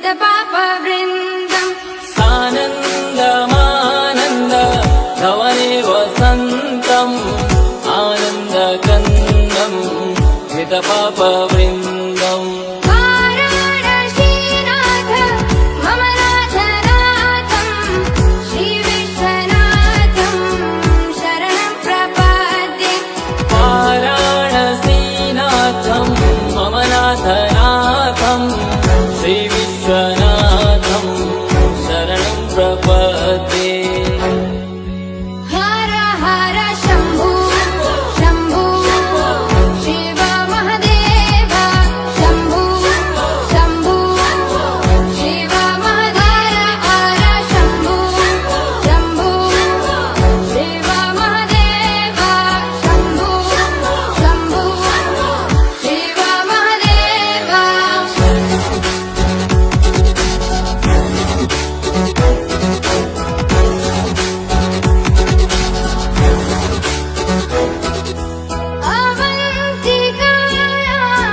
हितपापवृन्दम् सानन्दमानन्द धवने वसन्तम् आनन्दकन्दम् हितपापवृन्दम् वाराणसीनाथ मम नाथनाथम् श्रीविश्वनाथम् शरणं प्रपद्ये वाराणसीनाथम् मम नाथनाथम् श्रीविश्वनाथम् शरणं प्रपद्ये हर हर शम्भो शम्भो शिव महदेव शम्भो शम्भो शिव महधर हर शम्भो शम्भो शिव महदेव शम्भो शम्भो शिव महदेव अवन्तिकायां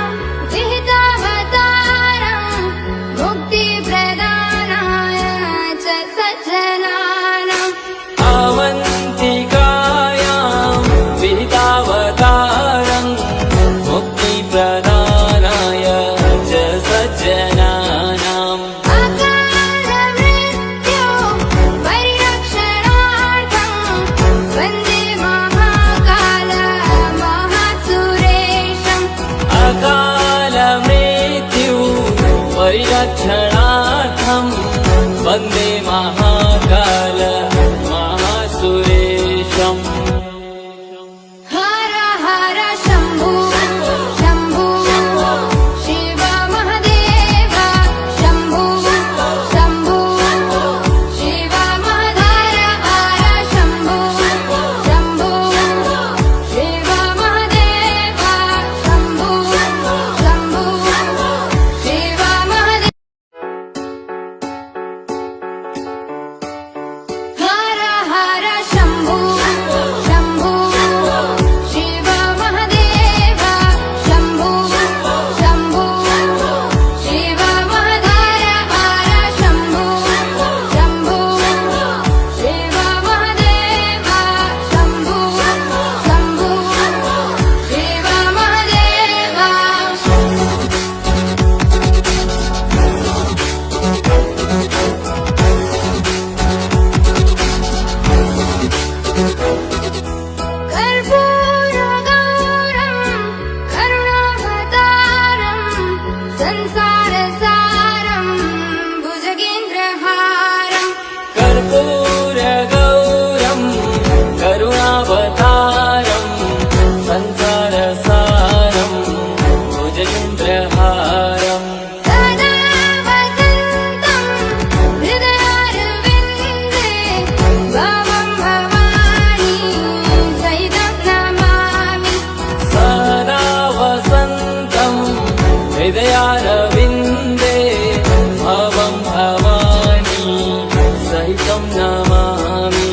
विहितावतारं मुक्तिप्रदानाय च सज्जनानाम् अवन्तिकायां विहितावतारम् मुक्तिप्रदानाय च सज्जनानाम् अकालमृत्यो परिरक्षणार्थं वन्दे महाकाल महासुरेशम् अकालमृत्यु परिरक्षणार्थं वन्दे महाकाल महासुरेशम् हर हर शम्भो शम्भो शिव महदेव शम्भो शम्भो शिव महधर हर शम्भो शम्भो शिव महदेव शम्भो शम्भो शिव महदेव हर हर शम्भो शम्भो शिव महदेव शम्भो शम्भो शिव महधर हर शम्भो शम्भो शिव महदेव शम्भो शम्भो शिव महदेव कर्पूरगौरं करुणावतारं संसारसारं भुजगेन्द्रहारम् कर्पूरगौरं करुणावतारं संसारसारं भुजगेन्द्रहारम् सदा वसन्तं हृदयारविन्दे भवं भवानी सहितं नमामि सदा वसन्तं हृदयारविन्दे भवं भवानी सहितं नमामि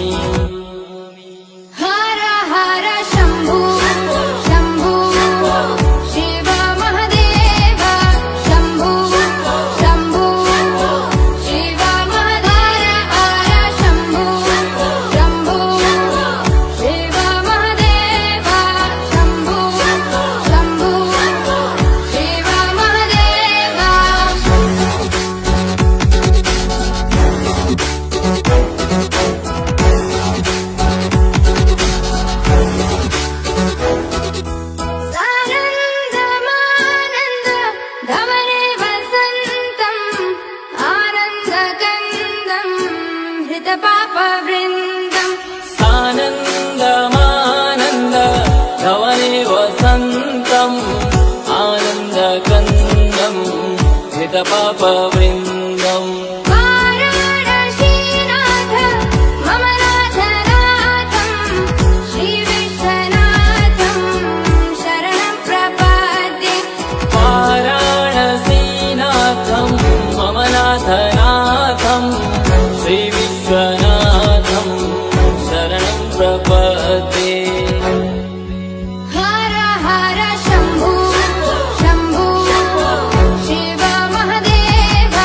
हर हर शम्भो शम्भो शिव महदेव शम्भो शम्भो शिव महधर हर शम्भो शम्भो शिव महदेव शम्भो शम्भो शिव महदेव सानन्दमानन्द धवने वसन्तम् आनन्दकन्दम् हृतपापवृन्दम् सानन्दमानन्द धवने वसन्तम् आनन्दकन्दम् हितपापवृन्दम् वाराणसीनाथ मम नाथनाथम् श्रीविश्वनाथम् शरणं प्रपद्ये वाराणसीनाथं मम नाथनाथं श्रीविश्वनाथं शरणं प्रपद्ये हर हर शम्भो शम्भो शिव महदेव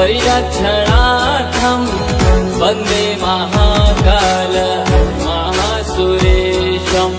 परिरक्षणार्थं वन्दे महाकाल महासुरेशम्